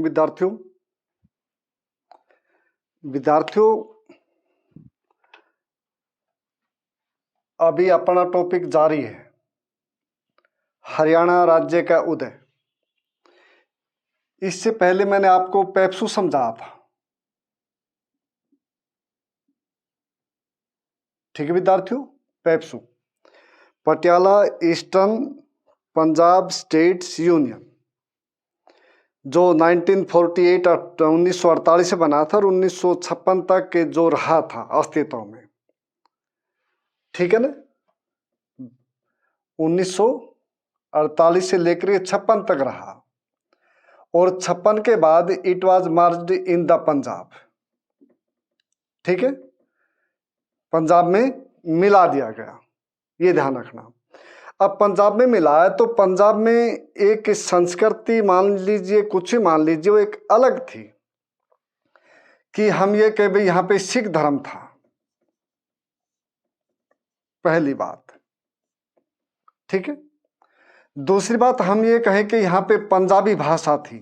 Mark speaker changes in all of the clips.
Speaker 1: विद्यार्थियों। विद्यार्थियों, अभी अपना टॉपिक जारी है, हरियाणा राज्य का उदय। इससे पहले मैंने आपको पेप्सू समझाया था, ठीक है विद्यार्थियों। PEPSU Patiala eastern Punjab states union, जो 1948 1948 से बना था और 1956 तक के जो रहा था अस्तित्व में, ठीक है ना। 1948 से लेकर 56 तक रहा और 56 के बाद it was merged in the Punjab, ठीक है, पंजाब में मिला दिया गया, ये ध्यान रखना। अब पंजाब में मिला है तो पंजाब में एक संस्कृति मान लीजिए, कुछ ही मान लीजिए, वो एक अलग थी कि हम ये कह भाई यहाँ पे सिख धर्म था, पहली बात, ठीक है। दूसरी बात हम ये कहें कि यहाँ पे पंजाबी भाषा थी,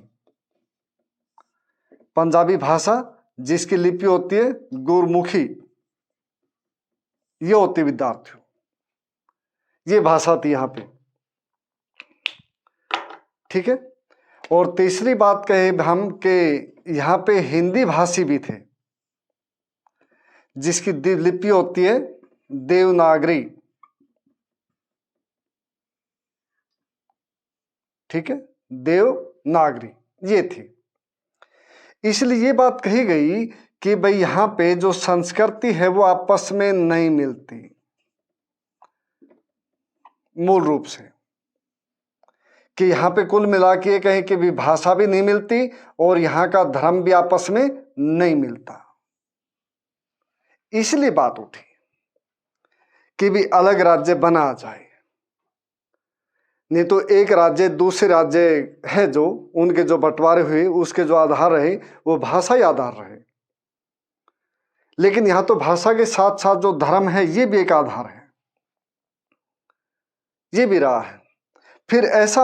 Speaker 1: पंजाबी भाषा जिसकी लिपि होती है गुरमुखी, ये होती विद्यार्थियों, ये भाषा थी यहाँ पे, ठीक है। और तीसरी बात कहे हम कि यहाँ पे हिंदी भाषी भी थे, जिसकी लिपि होती है देवनागरी, ठीक है, देवनागरी ये थी। इसलिए ये बात कही गई कि भाई यहाँ पे जो संस्कृति है वो आपस में नहीं मिलती, मूल रूप से, कि यहाँ पे कुल मिला के कहें कि भी भाषा भी नहीं मिलती और यहाँ का धर्म भी आपस में नहीं मिलता। इसलिए बात उठी कि भी अलग राज्य बना जाए, नहीं तो एक राज्य दूसरे राज्य है जो उनके जो बंटवारे हुए उसके जो आधार रहे वो भाषा ही आधार रहे, लेकिन यहां तो भाषा के साथ साथ जो धर्म है ये भी एक आधार है, ये भी रहा है। फिर ऐसा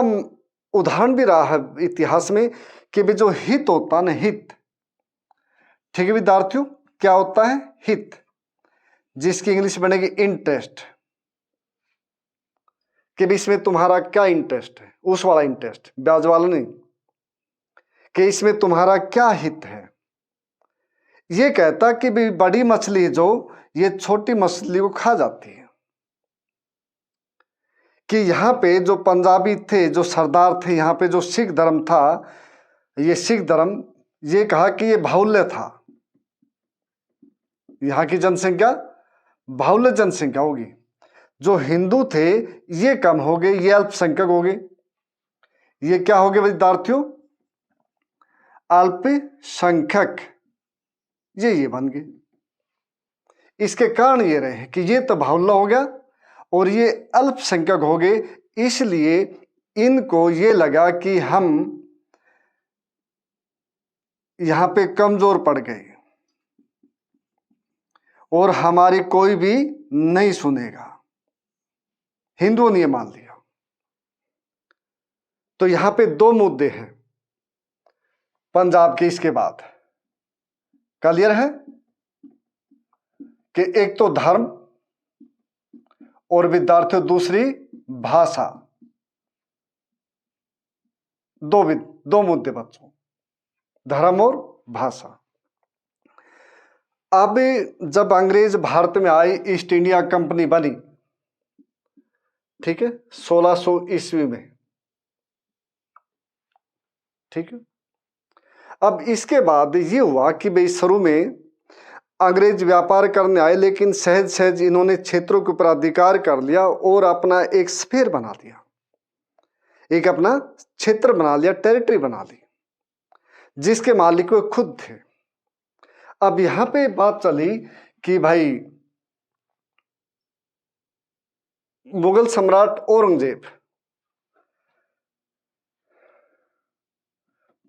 Speaker 1: उदाहरण भी रहा है इतिहास में कि भी जो हित होता ना, हित, ठीक है विद्यार्थियों, क्या होता है हित, जिसकी इंग्लिश बनेगी इंटरेस्ट, कि भी इसमें तुम्हारा क्या इंटरेस्ट है, उस वाला इंटरेस्ट, ब्याज वाला नहीं, कि इसमें तुम्हारा क्या हित है। ये कहता कि भी बड़ी मछली जो ये छोटी मछली को खा जाती है, कि यहाँ पे जो पंजाबी थे, जो सरदार थे, यहाँ पे जो सिख धर्म था, ये सिख धर्म ये कहा कि ये बाहुल्य था, यहाँ की जनसंख्या बाहुल्य जनसंख्या होगी, जो हिंदू थे ये कम हो गए, ये अल्पसंख्यक हो गए, ये क्या हो गए विद्यार्थियों, अल्पसंख्यक, ये बन गए। इसके कारण ये रहे कि ये तो बाहुल्य हो गया और ये अल्पसंख्यक हो गए, इसलिए इनको ये लगा कि हम यहाँ पे कमजोर पड़ गए और हमारी कोई भी नहीं सुनेगा, हिंदुओं ने ये मान लिया। तो यहाँ पे दो मुद्दे हैं पंजाब के इसके बाद, क्लियर है कि एक तो धर्म और विद्यार्थियों दूसरी भाषा, दो मुद्दे बच्चों, धर्म और भाषा। अब जब अंग्रेज भारत में आए, ईस्ट इंडिया कंपनी बनी, ठीक है, 1600 ईस्वी में, ठीक है। अब इसके बाद ये हुआ कि भाई शुरू में अंग्रेज व्यापार करने आए, लेकिन सहज सहज इन्होंने क्षेत्रों के ऊपर अधिकार कर लिया और अपना एक स्फीयर बना लिया, एक अपना क्षेत्र बना लिया, टेरिटरी बना ली, जिसके मालिक वे खुद थे। अब यहां पे बात चली कि भाई मुगल सम्राट औरंगजेब,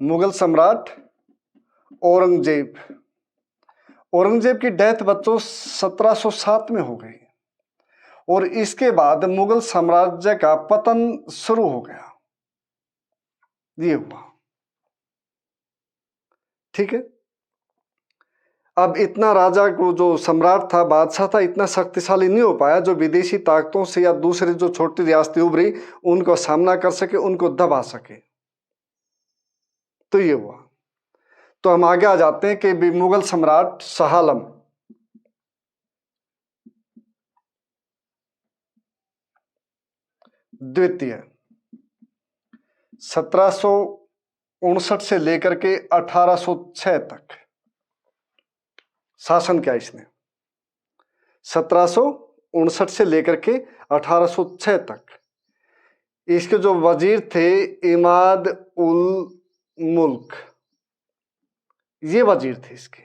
Speaker 1: मुगल सम्राट औरंगजेब, औरंगजेब की डेथ बच्चों 1707 में हो गई और इसके बाद मुगल साम्राज्य का पतन शुरू हो गया, ये हुआ। ठीक है। अब इतना राजा को, जो सम्राट था, बादशाह था, इतना शक्तिशाली नहीं हो पाया जो विदेशी ताकतों से या दूसरे जो छोटी रियासतें उभरी उनको सामना कर सके, उनको दबा सके। तो ये हुआ। तो हम आगे आ जाते हैं कि मुगल सम्राट शाह आलम द्वितीय 1759 से लेकर के 1806 तक शासन किया इसने। 1759 से लेकर के 1806 तक। इसके जो वजीर थे इमाद उल मुल्क, ये वजीर थे इसके।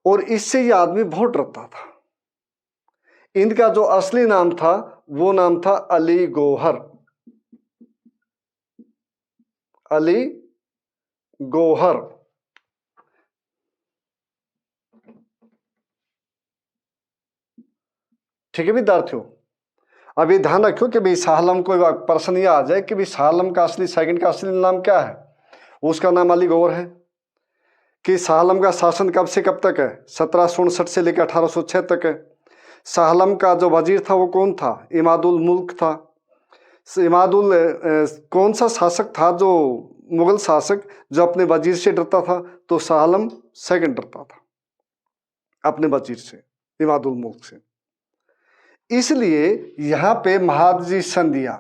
Speaker 1: और इससे ये आदमी बहुत डरता था। इनका जो असली नाम था वो नाम था अली गौहर। अली गौहर। ठीक है विद्यार्थियों, अभी ध्यान रखो कि भाई शाह आलम को प्रश्न यह आ जाए कि भाई शाह आलम का असली, सेकंड का असली नाम क्या है। उसका नाम अली गौहर है। कि शाह आलम का शासन कब से कब तक है? 1759 से लेकर 1806 तक है। शाह आलम का जो वजीर था वो कौन था? इमादुल मुल्क था। इमादुल कौन सा शासक था जो मुगल शासक जो अपने वजीर से डरता था? तो शाह आलम सेकंड डरता था अपने वजीर से, इमादुल मुल्क से। इसलिए यहां पे महादजी सिंधिया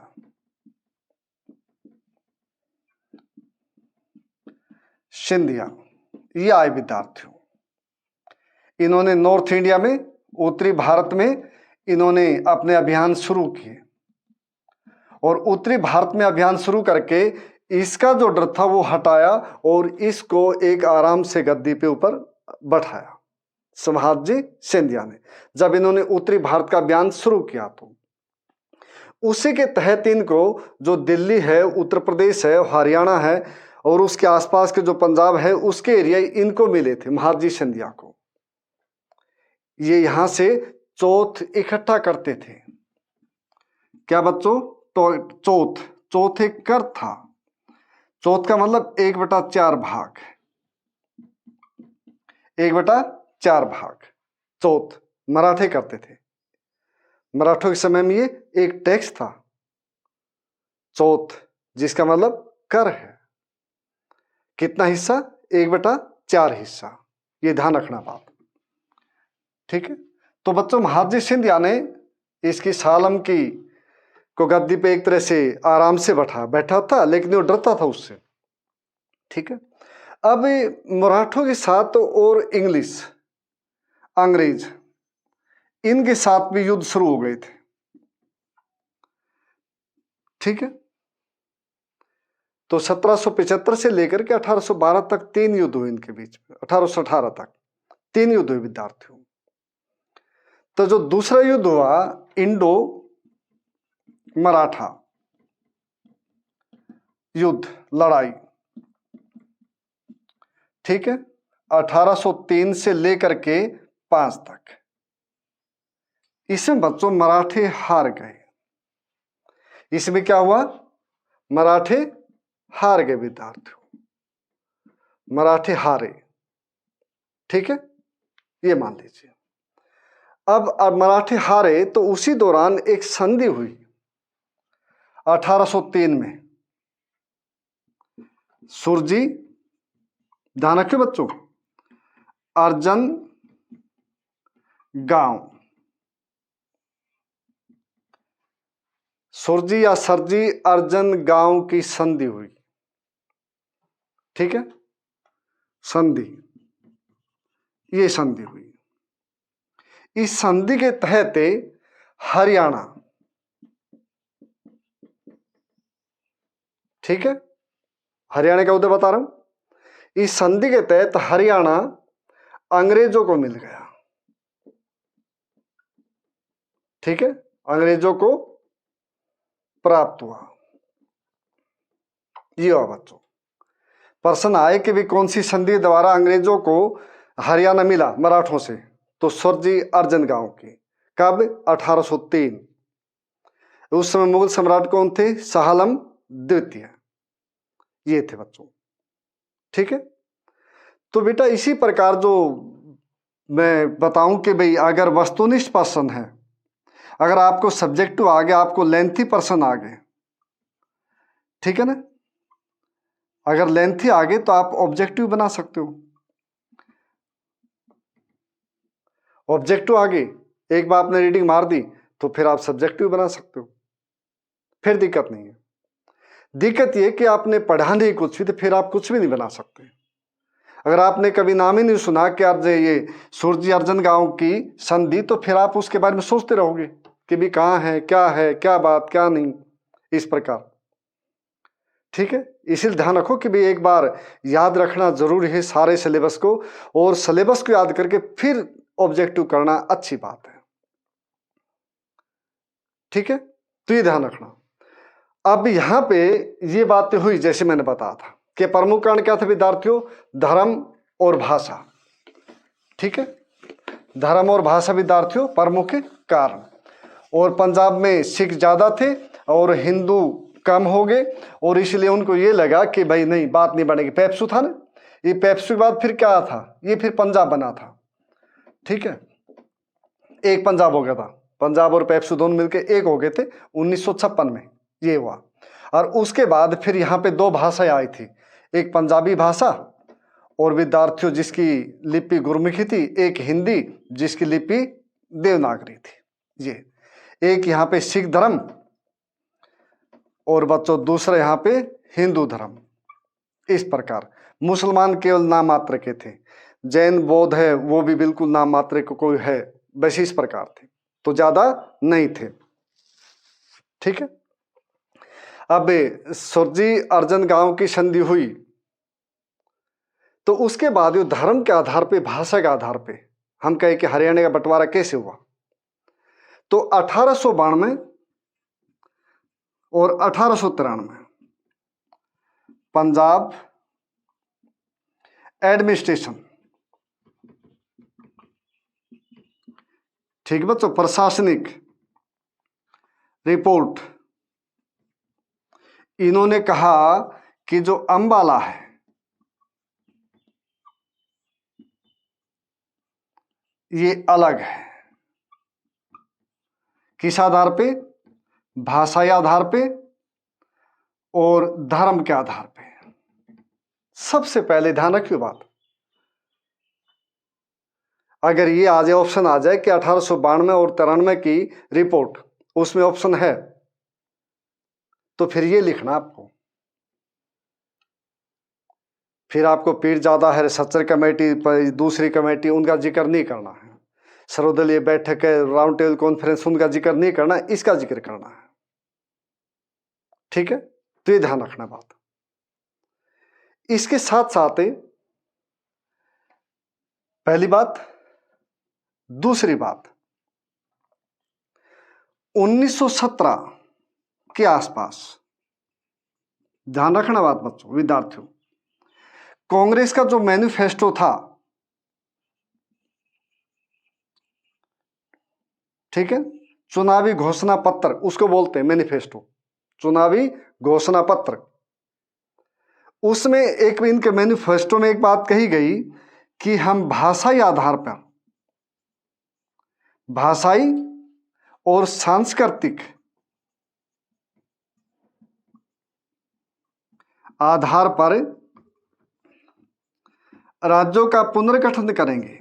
Speaker 1: ये आए विद्यार्थियों। इन्होंने नॉर्थ इंडिया में, उत्तरी भारत में इन्होंने अपने अभियान शुरू किए। और उत्तरी भारत में अभियान शुरू करके इसका जो डर था वो हटाया और इसको एक आराम से गद्दी पे ऊपर बैठाया महादजी सिंधिया ने। जब इन्होंने उत्तरी भारत का अभियान शुरू किया तो उसी के तहत इनको जो दिल्ली है, उत्तर प्रदेश है, हरियाणा है और उसके आसपास के जो पंजाब है उसके एरिया इनको मिले थे महादजी सिंधिया को। ये यहां से चौथ इकट्ठा करते थे। क्या बच्चों? चौथ एक कर था। चौथ का मतलब 1/4 भाग। 1/4 भाग चौथ मराठे करते थे। मराठों के समय में ये एक टैक्स था चौथ, जिसका मतलब कर है। कितना हिस्सा? 1/4 हिस्सा। ये ध्यान रखना बात, ठीक है। तो बच्चों महादजी सिंधिया ने इसकी शाह आलम की को गद्दी पे एक तरह से आराम से बैठा था, लेकिन वो डरता था उससे, ठीक है। अब मराठों के साथ और अंग्रेज इनके साथ भी युद्ध शुरू हो गए थे, ठीक है। तो 1775 से लेकर के 1812 तक 3 युद्ध हुए इनके बीच में। 1818 तक 3 युद्ध हुए विद्यार्थियों। तो जो दूसरा युद्ध हुआ इंडो मराठा युद्ध, लड़ाई, ठीक है, 1803 से लेकर के 5 तक। इसमें बच्चों मराठे हार गए। इसमें क्या हुआ? मराठे हार गए विद्यार्थियों, मराठे हारे, ठीक है, ये मान लीजिए। अब मराठे हारे तो उसी दौरान एक संधि हुई 1803 में। सुरजी, ध्यान रखिए बच्चों, अर्जन गांव, सुरजी या सरजी अर्जन गांव की संधि हुई, ठीक है, संधि, ये संधि हुई। इस संधि के तहत हरियाणा, ठीक है, हरियाणा का उदय बता रहा हूं। इस संधि के तहत हरियाणा अंग्रेजों को मिल गया, ठीक है, अंग्रेजों को प्राप्त हुआ। ये हुआ बच्चों। प्रश्न आए कि भी कौन सी संधि द्वारा अंग्रेजों को हरियाणा मिला मराठों से? तो सुरजी अर्जन गांव की। कब? 1803। उस समय मुगल सम्राट कौन थे? शाह आलम द्वितीय, ये थे बच्चों। ठीक है। तो बेटा इसी प्रकार जो मैं बताऊं कि भाई अगर वस्तुनिष्ठ प्रश्न है, अगर आपको सब्जेक्टिव आ गया, आपको लेंथी प्रश्न आ गए, ठीक है ना, अगर लेंथी आ गए तो आप ऑब्जेक्टिव बना सकते हो। ऑब्जेक्टिव आ गई, एक बार आपने रीडिंग मार दी तो फिर आप सब्जेक्टिव बना सकते हो, फिर दिक्कत नहीं है। दिक्कत ये कि आपने पढ़ा नहीं कुछ भी तो फिर आप कुछ भी नहीं बना सकते। अगर आपने कभी नाम ही नहीं सुना कि यार ये सुरजी अर्जन गांव की संधि, तो फिर आप उसके बारे में सोचते रहोगे कि भी कहाँ है, क्या बात, क्या नहीं, इस प्रकार। ठीक है, इसलिए ध्यान रखो कि भाई एक बार याद रखना जरूरी है सारे सिलेबस को, और सिलेबस को याद करके फिर ऑब्जेक्टिव करना अच्छी बात है। ठीक है, तो ये ध्यान रखना। अब यहां पे ये बातें हुई जैसे मैंने बताया था कि प्रमुख कारण क्या थे विद्यार्थियों, धर्म और भाषा। ठीक है, धर्म और भाषा विद्यार्थियों प्रमुख कारण। और पंजाब में सिख ज्यादा थे और हिंदू कम हो गए, और इसलिए उनको ये लगा कि भाई नहीं, बात नहीं बनेगी। पेप्सू था ना, ये पेप्सू के बाद फिर क्या था, ये फिर पंजाब बना था। ठीक है, एक पंजाब हो गया था, पंजाब और पेप्सू दोनों मिलकर एक हो गए थे 1956 में, ये हुआ। और उसके बाद फिर यहाँ पे दो भाषाएं आई थी, एक पंजाबी भाषा और विद्यार्थियों जिसकी लिपि गुरमुखी थी, एक हिंदी जिसकी लिपि देवनागरी थी। ये एक यहाँ पे सिख धर्म और बच्चों दूसरा यहाँ पे हिंदू धर्म। इस प्रकार मुसलमान केवल नाम मात्र के थे, जैन बौद्ध है वो भी बिल्कुल नाम मात्र के कोई है, बस इस प्रकार थे, तो ज्यादा नहीं थे। ठीक है, अब सुरजी अर्जन गांव की संधि हुई तो उसके बाद ये धर्म के आधार पे, भाषा के आधार पे हम कहे कि हरियाणा का बंटवारा कैसे हुआ। तो 1892 और 1893 पंजाब एडमिनिस्ट्रेशन, ठीक बच्चों, प्रशासनिक रिपोर्ट, इन्होंने कहा कि जो अंबाला है ये अलग है। किस आधार पे, भाषाई आधार पे और धर्म के आधार पे। सबसे पहले ध्यान रखिए बात, अगर ये आ जाए, ऑप्शन आ जाए कि 1892 और 93 की रिपोर्ट, उसमें ऑप्शन है, तो फिर ये लिखना आपको। फिर आपको पीर ज्यादा है, सच्चर कमेटी, दूसरी कमेटी, उनका जिक्र नहीं करना है, सर्वदलीय बैठक है, राउंड टेबल कॉन्फ्रेंस, उनका जिक्र नहीं करना, इसका जिक्र करना है। ठीक है, तो ये ध्यान रखना बात। इसके साथ साथ पहली बात, दूसरी बात, 1917 के आसपास ध्यान रखना बात बच्चों, विद्यार्थियों, कांग्रेस का जो मैनिफेस्टो था, ठीक है, चुनावी घोषणा पत्र उसको बोलते हैं मैनिफेस्टो, चुनावी घोषणा पत्र। उसमें एक, इनके मैनिफेस्टो में एक बात कही गई कि हम भाषाई आधार पर, भाषाई और सांस्कृतिक आधार पर राज्यों का पुनर्गठन करेंगे।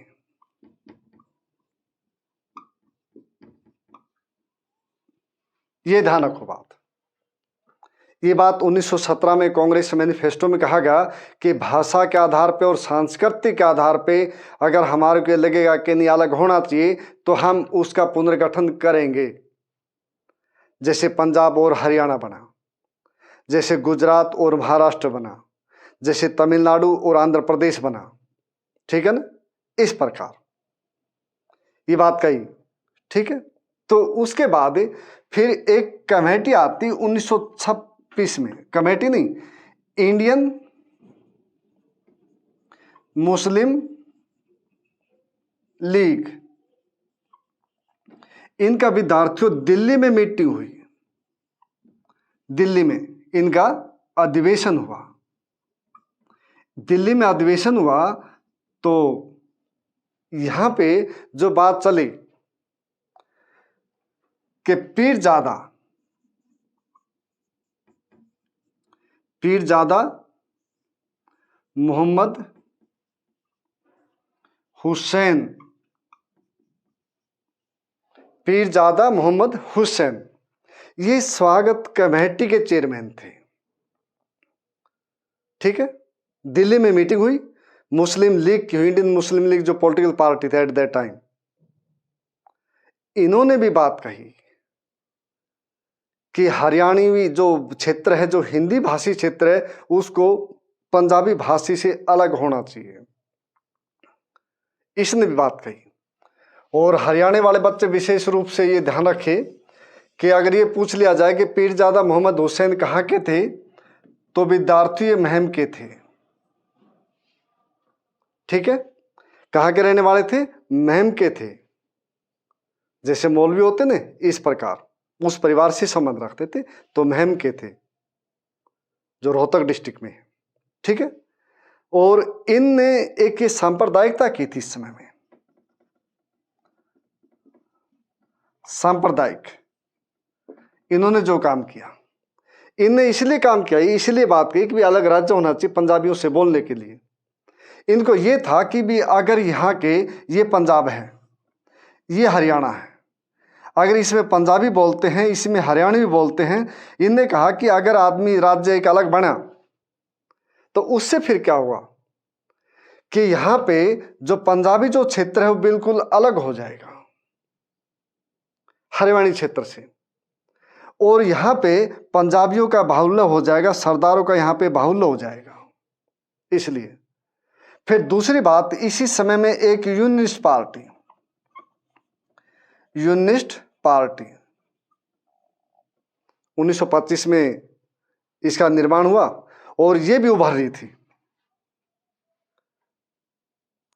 Speaker 1: ये ध्यान रखो बात, ये बात 1917 में कांग्रेस मैनिफेस्टो में कहा गया कि भाषा के आधार पे और सांस्कृतिक के आधार पे अगर हमारे को लगेगा कि नहीं अलग होना चाहिए तो हम उसका पुनर्गठन करेंगे। जैसे पंजाब और हरियाणा बना, जैसे गुजरात और महाराष्ट्र बना, जैसे तमिलनाडु और आंध्र प्रदेश बना, ठीक है ना, इस प्रकार ये बात कही। ठीक है, तो उसके बाद फिर एक कमेटी आती 1926 में, कमेटी नहीं, इंडियन मुस्लिम लीग, इनका विद्यार्थियों दिल्ली में मीटिंग हुई, दिल्ली में इनका अधिवेशन हुआ। दिल्ली में अधिवेशन हुआ तो यहां पे जो बात चली कि पीरजादा मोहम्मद हुसैन, पीरजादा मोहम्मद हुसैन ये स्वागत कमेटी के चेयरमैन थे। ठीक है, दिल्ली में मीटिंग हुई, मुस्लिम लीग की हुई, इंडियन मुस्लिम लीग जो पॉलिटिकल पार्टी थे एट दैट टाइम, इन्होंने भी बात कही कि हरियाणवी जो क्षेत्र है, जो हिंदी भाषी क्षेत्र है, उसको पंजाबी भाषी से अलग होना चाहिए, इसने भी बात कही। और हरियाणा वाले बच्चे विशेष रूप से ये ध्यान रखें कि अगर ये पूछ लिया जाए कि पीरजादा मोहम्मद हुसैन कहाँ के थे, तो विद्यार्थी महम के थे। ठीक है, कहाँ के रहने वाले थे? महम के थे। जैसे मौलवी होते ना, इस प्रकार उस परिवार से संबंध रखते थे, तो महम के थे जो रोहतक डिस्ट्रिक्ट में है। ठीक है, और इनने एक सांप्रदायिकता की थी इस समय में, सांप्रदायिक इन्होंने जो काम किया, इनने इसलिए काम किया, इसलिए बात कही कि भी अलग राज्य होना चाहिए पंजाबियों से बोलने के लिए। इनको ये था कि भी अगर यहाँ के, ये पंजाब है, ये हरियाणा है, अगर इसमें पंजाबी बोलते हैं, इसमें हरियाणवी बोलते हैं, इनने कहा कि अगर आदमी राज्य एक अलग बना तो उससे फिर क्या हुआ कि यहाँ पे जो पंजाबी जो क्षेत्र है वो बिल्कुल अलग हो जाएगा हरियाणवी क्षेत्र से, और यहाँ पे पंजाबियों का बाहुल्य हो जाएगा, सरदारों का यहाँ पे बाहुल्य हो जाएगा। इसलिए फिर दूसरी बात, इसी समय में एक यूनिस्ट पार्टी 1925 में इसका निर्माण हुआ, और ये भी उभर रही थी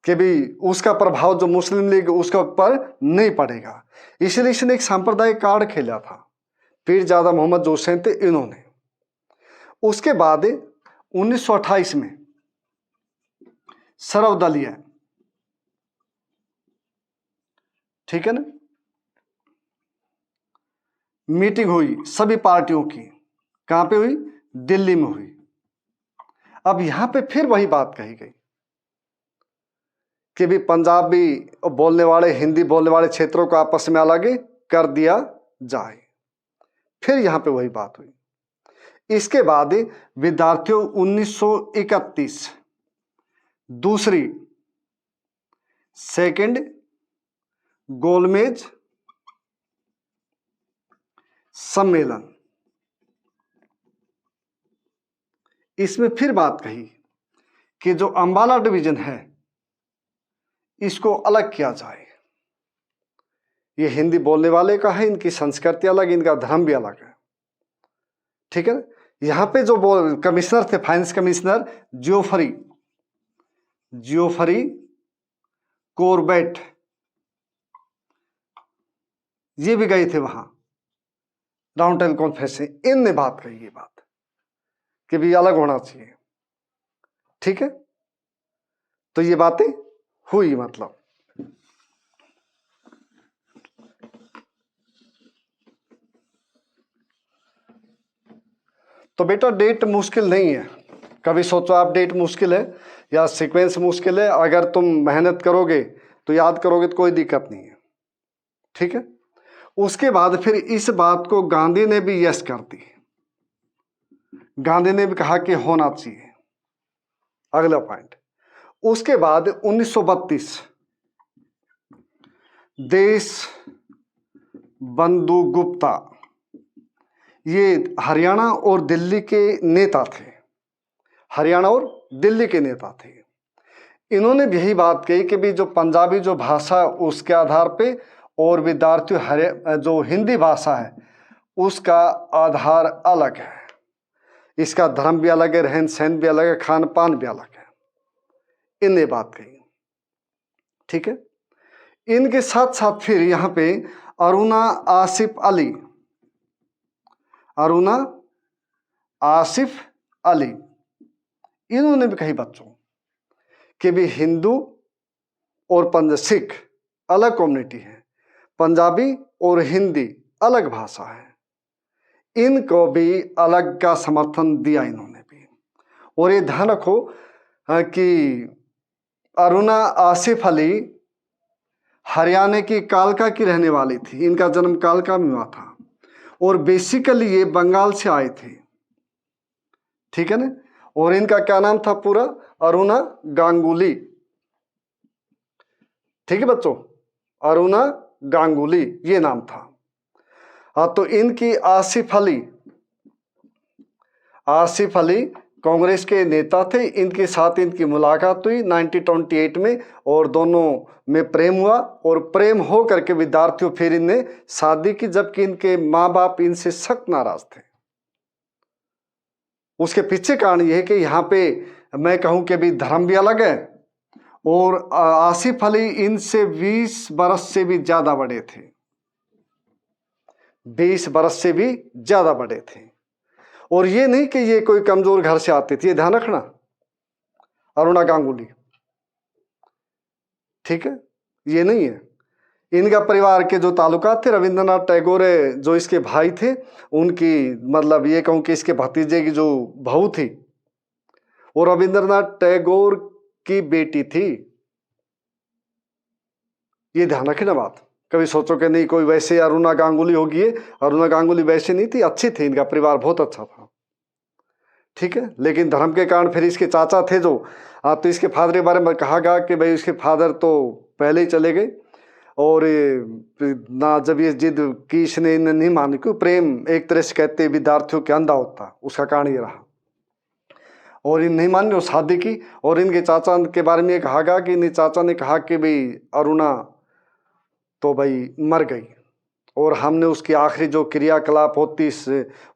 Speaker 1: कि भी उसका प्रभाव जो मुस्लिम लीग उसका ऊपर नहीं पड़ेगा, इसलिए इसने एक सांप्रदायिक कार्ड खेला था। पीरजादा मोहम्मद हुसैन थे इन्होंने। उसके बाद 1928 में सर्वदलीय, ठीक है ना, मीटिंग हुई सभी पार्टियों की। कहां पे हुई? दिल्ली में हुई। अब यहां पे फिर वही बात कही गई कि भी पंजाबी बोलने वाले, हिंदी बोलने वाले क्षेत्रों को आपस में अलग कर दिया जाए। फिर यहां पे वही बात हुई। इसके बाद विद्यार्थियों 1931 दूसरी सेकंड गोलमेज सम्मेलन, इसमें फिर बात कही कि जो अंबाला डिवीजन है इसको अलग किया जाए। ये हिंदी बोलने वाले का है, इनकी संस्कृति अलग, इनका धर्म भी अलग है। ठीक है, यहां पे जो कमिश्नर थे, फाइनेंस कमिश्नर जियोफरी कॉर्बेट, ये भी गए थे वहां राउंड टेबल कॉन्फ्रेंस में। इनने बात कही ये बात कि भी अलग होना चाहिए। ठीक है, तो ये बातें हुई। मतलब तो बेटा डेट मुश्किल नहीं है, कभी सोचो आप डेट मुश्किल है या सीक्वेंस मुश्किल है, अगर तुम मेहनत करोगे तो याद करोगे तो कोई दिक्कत नहीं है। ठीक है, उसके बाद फिर इस बात को गांधी ने भी यस कर दी। गांधी ने भी कहा कि होना चाहिए। अगला पॉइंट, उसके बाद 1932 देश बंधु गुप्ता, ये हरियाणा और दिल्ली के नेता थे, हरियाणा और दिल्ली के नेता थे। इन्होंने भी यही बात कही कि भी जो पंजाबी जो भाषा उसके आधार पे, और विद्यार्थी जो हिंदी भाषा है उसका आधार अलग है, इसका धर्म भी अलग है, रहन सहन भी अलग है, खान पान भी अलग है। इनने बात कही। ठीक है, इनके साथ साथ फिर यहाँ पे अरुणा आसिफ अली, इन्होंने भी कही बच्चों कि भी हिंदू और सिख अलग कम्युनिटी है, पंजाबी और हिंदी अलग भाषा है, इनको भी अलग का समर्थन दिया इन्होंने भी। और ये ध्यान रखो कि अरुणा आसिफ अली हरियाणा की कालका की रहने वाली थी, इनका जन्म कालका में हुआ था और बेसिकली ये बंगाल से आए थे, ठीक है ना। और इनका क्या नाम था पूरा? अरुणा गांगुली, ठीक है बच्चों, अरुणा गांगुली ये नाम था। हाँ, तो इनकी आसिफ अली कांग्रेस के नेता थे, इनके साथ इनकी मुलाकात हुई 1928 में और दोनों में प्रेम हुआ और प्रेम हो करके विद्यार्थियों फिर इनने शादी की, जबकि इनके माँ बाप इनसे सख्त नाराज थे। उसके पीछे कारण यह है कि यहाँ पे मैं कहूँ कि भी धर्म भी अलग है और आसिफ अली इनसे 20 बरस से भी ज्यादा बड़े थे, 20 बरस से भी ज्यादा बड़े थे। और ये नहीं कि ये कोई कमजोर घर से आते थे, ये ध्यान रखना, अरुणा गांगुली, ठीक है, ये नहीं है। इनका परिवार के जो ताल्लुकात थे, रविंद्रनाथ टैगोर जो इसके भाई थे, उनकी मतलब ये कहूँ कि इसके भतीजे की जो बहू थी वो रविंद्रनाथ टैगोर की बेटी थी, ये ध्यान रखना बात। कभी सोचो कि नहीं कोई वैसे अरुणा गांगुली होगी, अरुणा गांगुली वैसे नहीं थी, अच्छी थी, इनका परिवार बहुत अच्छा था, ठीक है। लेकिन धर्म के कारण फिर इसके चाचा थे जो, तो इसके फादर के बारे में कहा गया कि भाई इसके फादर तो पहले ही चले गए और ना जब ये जिद की इसने नहीं मानी, क्यों प्रेम एक तरह से कहते विद्यार्थियों के अंधा होता, उसका कारण ये रहा और इन नहीं मानी और शादी की। और इनके चाचा के बारे में कहा गया कि इन चाचा ने कहा कि भाई अरुणा तो भाई मर गई और हमने उसकी आखिरी जो क्रियाकलाप होती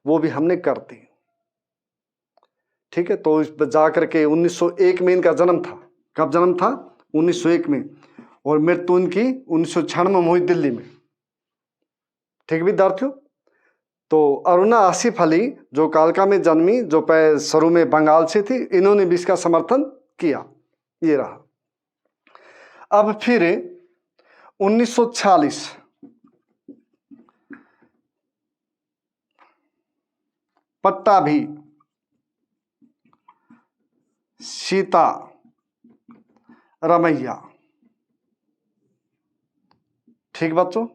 Speaker 1: वो भी हमने कर दी, ठीक है। तो इस जा करके 1901 में इनका जन्म था। कब जन्म था? 1901 में, और मृत्यु इनकी 1996 में हुई दिल्ली में, ठीक है विद्यार्थियों। तो अरुणा आसिफ अली जो कालका में जन्मी, जो शुरू में बंगाल से थी, इन्होंने भी इसका समर्थन किया, ये रहा। अब फिर 1946 पट्टाभी सीता रमैया, ठीक बच्चों,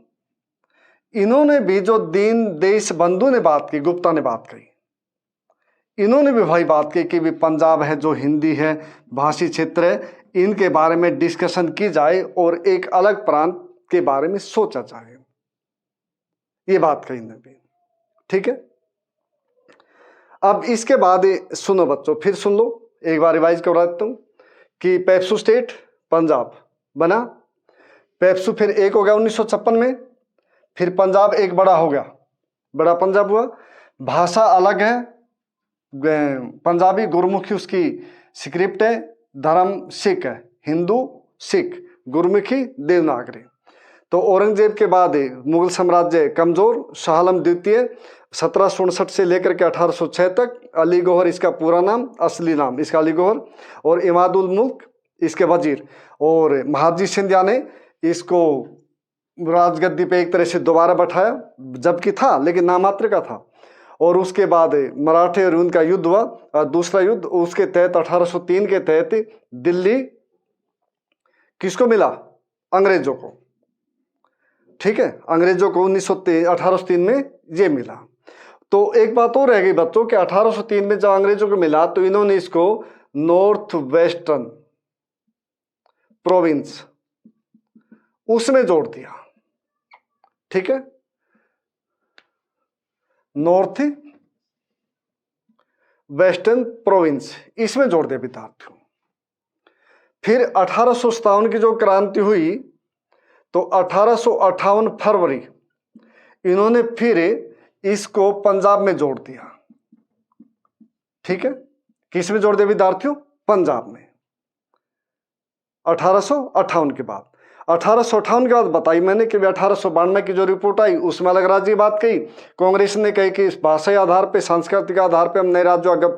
Speaker 1: इन्होंने भी जो दीन देश बंधु ने बात की, गुप्ता ने बात कही, इन्होंने भी भाई बात की कि भी पंजाब है जो हिंदी है भाषी क्षेत्र है, इनके बारे में डिस्कशन की जाए और एक अलग प्रांत के बारे में सोचा जाए, ये बात कही इन्होंने भी, ठीक है। अब इसके बाद सुनो बच्चों, फिर सुन लो, एक बार रिवाइज करवा देता हूं कि पेप्सू स्टेट पंजाब बना, पेप्सू फिर एक हो गया 1956 में, फिर पंजाब एक बड़ा हो गया, बड़ा पंजाब हुआ। भाषा अलग है, पंजाबी गुरमुखी उसकी स्क्रिप्ट है, धर्म सिख है, हिंदू सिख, गुरमुखी देवनागरी। तो औरंगजेब के बाद मुगल साम्राज्य कमजोर, शाह आलम द्वितीय 1759 से लेकर के 1806 तक, अली गौहर इसका पूरा नाम, असली नाम इसका अली गौहर, और इमादुल मुल्क इसके वजीर, और महादजी सिंधिया ने इसको राजगद्दी पे एक तरह से दोबारा बैठाया, जबकि था लेकिन नामात्र का था। और उसके बाद मराठे और उनका युद्ध हुआ, और दूसरा युद्ध, उसके तहत 1803 के तहत दिल्ली किसको मिला? अंग्रेजों को, ठीक है, अंग्रेजों को 1803 में ये मिला। तो एक बात और रह गई बच्चों कि 1803 में जब अंग्रेजों को मिला तो इन्होंने इसको नॉर्थ वेस्टर्न प्रोविंस उसमें जोड़ दिया, ठीक है, नॉर्थ वेस्टर्न प्रोविंस इसमें जोड़ दिया विद्यार्थियों। फिर 1857 की जो क्रांति हुई तो 1858 फरवरी इन्होंने फिर इसको पंजाब में जोड़ दिया, ठीक है, किस में जोड़ दिया विद्यार्थियों? पंजाब में, 1858 के बाद। 1858 के बाद बताई मैंने कि 1892 की जो रिपोर्ट आई उसमें अलग राज्य की बात कही। कांग्रेस ने कही कि इस भाषाई आधार पे, सांस्कृतिक आधार पे हम नए राज्यों का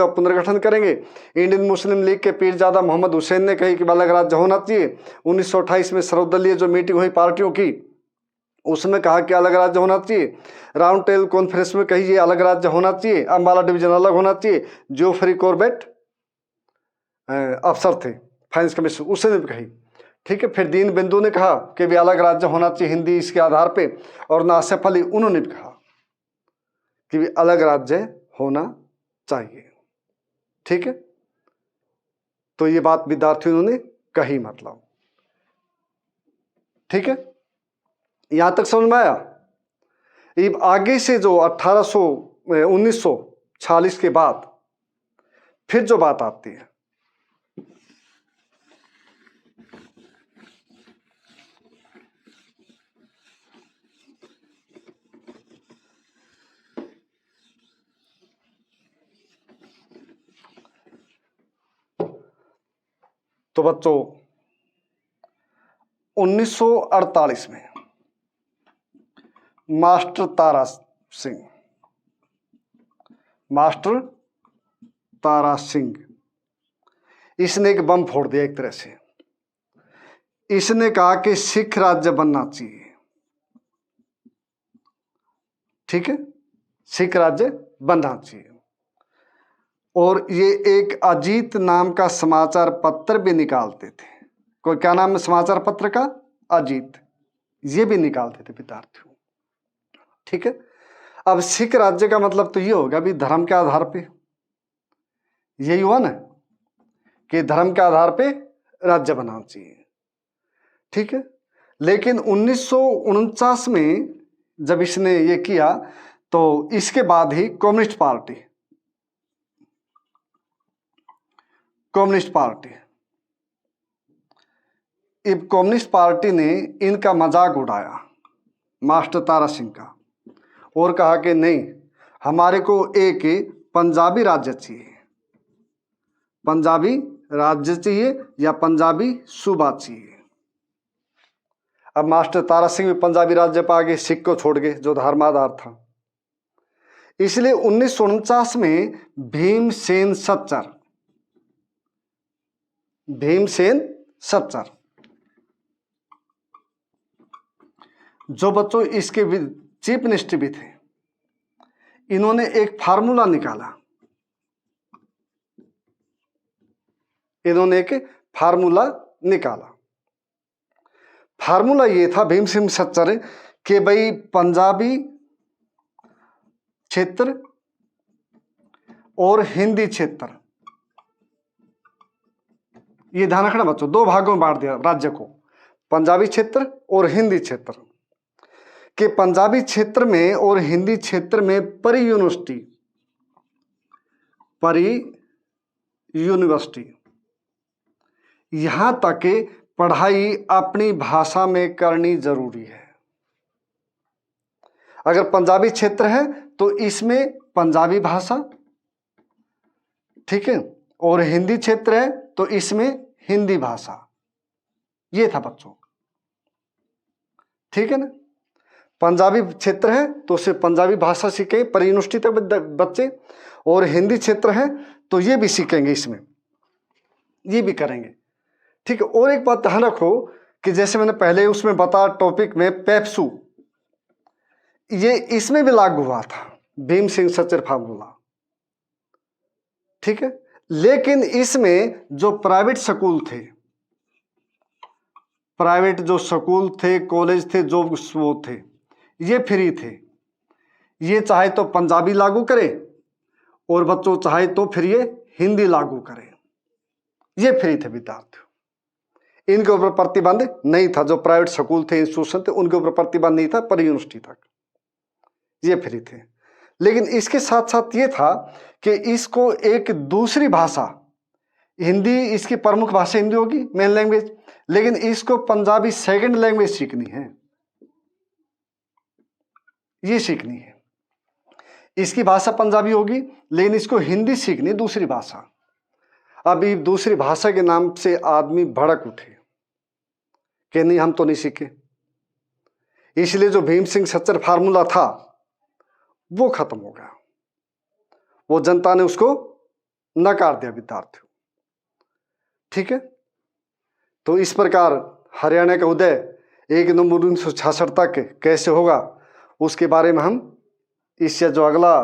Speaker 1: पुनर्गठन करेंगे। इंडियन मुस्लिम लीग के पीरजादा मोहम्मद हुसैन ने कही कि अलग राज्य होना चाहिए। 1928 में सर्वदलीय जो मीटिंग हुई पार्टियों की, उसमें कहा कि अलग राज्य होना चाहिए। राउंड टेबल कॉन्फ्रेंस में कही ये अलग राज्य होना चाहिए, अम्बाला डिवीजन अलग होना चाहिए। जोफ्री कॉर्बेट अफसर थे फाइनेंस कमीशन, उसने भी कही। ठीक है, फिर दीन बिंदु ने कहा कि भी अलग राज्य होना चाहिए हिंदी इसके आधार पे, और नासिफ अली उन्होंने भी कहा कि भी अलग राज्य होना चाहिए। ठीक है, तो ये बात विद्यार्थियों ने कही, मतलब ठीक है, यहां तक समझ में आया। अब आगे से जो 1946 के बाद फिर जो बात आती है, तो बच्चों 1948 में मास्टर तारा सिंह इसने एक बम फोड़ दिया एक तरह से। इसने कहा कि सिख राज्य बनना चाहिए। ठीक है, सिख राज्य बनना चाहिए। और ये एक अजीत नाम का समाचार पत्र भी निकालते थे। कोई क्या नाम है समाचार पत्र का? अजीत। ये भी निकालते थे विद्यार्थियों। ठीक है, अब सिख राज्य का मतलब तो ये होगा भी धर्म के आधार पे, यही हुआ ना कि धर्म के आधार पे राज्य बनाना चाहिए। ठीक है, लेकिन 1949 में जब इसने ये किया तो इसके बाद ही कम्युनिस्ट पार्टी ने इनका मजाक उड़ाया मास्टर तारा सिंह का, और कहा कि नहीं, हमारे को एक पंजाबी राज्य चाहिए या पंजाबी सूबा चाहिए। अब मास्टर तारा सिंह भी पंजाबी राज्य पर आगे, सिख को छोड़ गए जो धर्माधार था। इसलिए 1949 में भीमसेन सच्चर जो बच्चों इसके चीफ मिनिस्टर भी थे, इन्होंने एक फार्मूला निकाला। फार्मूला ये था भीमसेन सच्चर कि भाई पंजाबी क्षेत्र और हिंदी क्षेत्र, ये ध्यान रखना बच्चों, दो भागों में बांट दिया राज्य को, पंजाबी क्षेत्र और हिंदी क्षेत्र। कि पंजाबी क्षेत्र में और हिंदी क्षेत्र में परी यूनिवर्सिटी यहां तक पढ़ाई अपनी भाषा में करनी जरूरी है। अगर पंजाबी क्षेत्र है तो इसमें पंजाबी भाषा, ठीक है, और हिंदी क्षेत्र है तो इसमें हिंदी भाषा। ये था बच्चों, ठीक है ना। पंजाबी क्षेत्र है तो उसे पंजाबी भाषा सीखेंगे परी यूनिवर्सिटी तक बच्चे, और हिंदी क्षेत्र है तो ये भी सीखेंगे, इसमें ये भी करेंगे। ठीक है, और एक बात ध्यान रखो कि जैसे मैंने पहले उसमें बताया टॉपिक में पेप्सू, ये इसमें भी लागू हुआ था भीमसेन सच्चर फार्मूला। ठीक है, लेकिन इसमें जो प्राइवेट स्कूल थे, कॉलेज थे, जो वो थे, ये फ्री थे। ये चाहे तो पंजाबी लागू करे और बच्चों चाहे तो फिर ये हिंदी लागू करे, ये फ्री थे विद्यार्थियों। इनके ऊपर प्रतिबंध नहीं था। जो प्राइवेट स्कूल थे, इंस्टीट्यूशन थे, उनके ऊपर प्रतिबंध नहीं था, पर यूनिवर्सिटी तक ये फ्री थे। लेकिन इसके साथ साथ ये था कि इसको एक दूसरी भाषा, हिंदी इसकी प्रमुख भाषा हिंदी होगी, मेन लैंग्वेज, लेकिन इसको पंजाबी सेकंड लैंग्वेज सीखनी है, ये सीखनी है। इसकी भाषा पंजाबी होगी लेकिन इसको हिंदी सीखनी दूसरी भाषा। अभी दूसरी भाषा के नाम से आदमी भड़क उठे कि नहीं हम तो नहीं सीखे। इसलिए जो भीम सिंह सच्चर फार्मूला था वो खत्म हो गया, वो जनता ने उसको नकार दिया विद्यार्थियों। ठीक है, तो इस प्रकार हरियाणा का उदय 1 नवंबर 1966 तक कैसे होगा उसके बारे में हम इससे जो अगला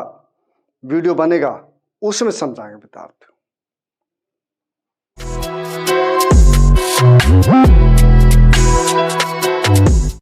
Speaker 1: वीडियो बनेगा उसमें समझाएंगे विद्यार्थियों।